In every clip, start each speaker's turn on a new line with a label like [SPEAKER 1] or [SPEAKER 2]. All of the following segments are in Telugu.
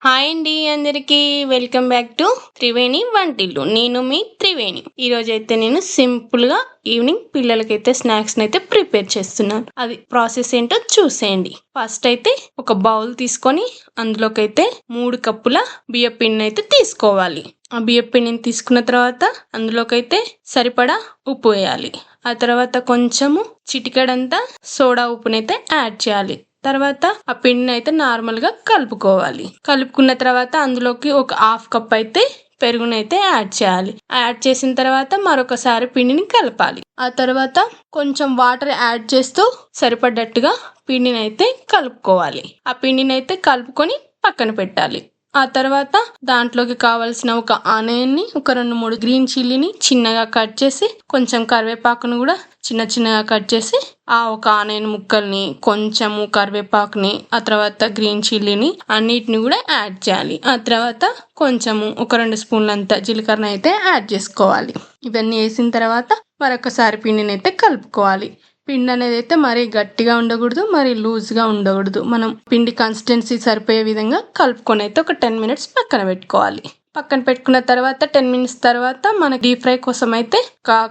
[SPEAKER 1] హాయ్ అండి అందరికి వెల్కమ్ బ్యాక్ టు త్రివేణి వంటిల్లు. నేను మీ త్రివేణి. ఈ రోజు అయితే నేను సింపుల్ గా ఈవినింగ్ పిల్లలకైతే స్నాక్స్ అయితే ప్రిపేర్ చేస్తున్నాను. అది ప్రాసెస్ ఏంటో చూసేయండి. ఫస్ట్ అయితే ఒక బౌల్ తీసుకొని అందులోకైతే 3 కప్పుల బియ్య పిండిని అయితే తీసుకోవాలి. ఆ బియ్య పిండిని తీసుకున్న తర్వాత అందులోకైతే సరిపడా ఉప్పు వేయాలి. ఆ తర్వాత కొంచెము చిటికెడంతా సోడా ఉప్పునైతే యాడ్ చేయాలి. తర్వాత ఆ పిండిని అయితే నార్మల్ గా కలుపుకోవాలి. కలుపుకున్న తర్వాత అందులోకి ఒక హాఫ్ కప్ అయితే పెరుగునైతే యాడ్ చేయాలి. యాడ్ చేసిన తర్వాత మరొకసారి పిండిని కలపాలి. ఆ తర్వాత కొంచెం వాటర్ యాడ్ చేస్తూ సరిపడ్డట్టుగా పిండిని అయితే కలుపుకోవాలి. ఆ పిండిని అయితే కలుపుకొని పక్కన పెట్టాలి. ఆ తర్వాత దాంట్లోకి కావాల్సిన ఒక ఆనియన్ ని, ఒక 2-3 గ్రీన్ చిల్లీని చిన్నగా కట్ చేసి, కొంచెం కరివేపాకును కూడా చిన్న చిన్నగా కట్ చేసి, ఆ ఒక ఆనియన్ ముక్కల్ని, కొంచెము కరివేపాకుని, ఆ తర్వాత గ్రీన్ చిల్లీని అన్నిటిని కూడా యాడ్ చేయాలి. ఆ తర్వాత కొంచెము ఒక 2 స్పూన్లంత జీలకర్ర అయితే యాడ్ చేసుకోవాలి. ఇవన్నీ వేసిన తర్వాత మరొకసారి పిండిని అయితే కలుపుకోవాలి. పిండి అనేది అయితే మరీ గట్టిగా ఉండకూడదు, మరీ లూజ్గా ఉండకూడదు. మనం పిండి కన్సిస్టెన్సీ సరిపోయే విధంగా కలుపుకొని అయితే ఒక 10 మినిట్స్ పక్కన పెట్టుకోవాలి. పక్కన పెట్టుకున్న తర్వాత 10 మినిట్స్ తర్వాత మన డీప్ ఫ్రై కోసం అయితే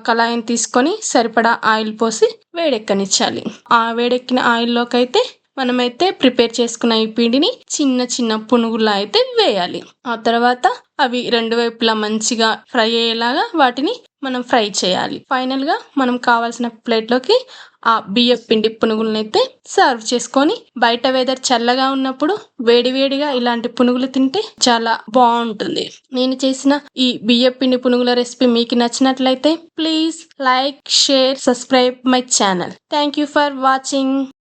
[SPEAKER 1] కళాయిని తీసుకొని సరిపడా ఆయిల్ పోసి వేడెక్కనిచ్చాలి. ఆ వేడెక్కిన ఆయిల్లోకి అయితే మనమైతే ప్రిపేర్ చేసుకున్న ఈ పిండిని చిన్న చిన్న పునుగులా అయితే వేయాలి. ఆ తర్వాత అవి 2 వైపులా మంచిగా ఫ్రై అయ్యేలాగా వాటిని మనం ఫ్రై చేయాలి. ఫైనల్ గా మనం కావాల్సిన ప్లేట్ లోకి ఆ బియ్య పిండి పునుగులను అయితే సర్వ్ చేసుకొని, బయట వెదర్ చల్లగా ఉన్నప్పుడు వేడి వేడిగా ఇలాంటి పునుగులు తింటే చాలా బాగుంటుంది. నేను చేసిన ఈ బియ్య పిండి పునుగుల రెసిపీ మీకు నచ్చినట్లయితే please like, share, subscribe my channel. Thank you for watching.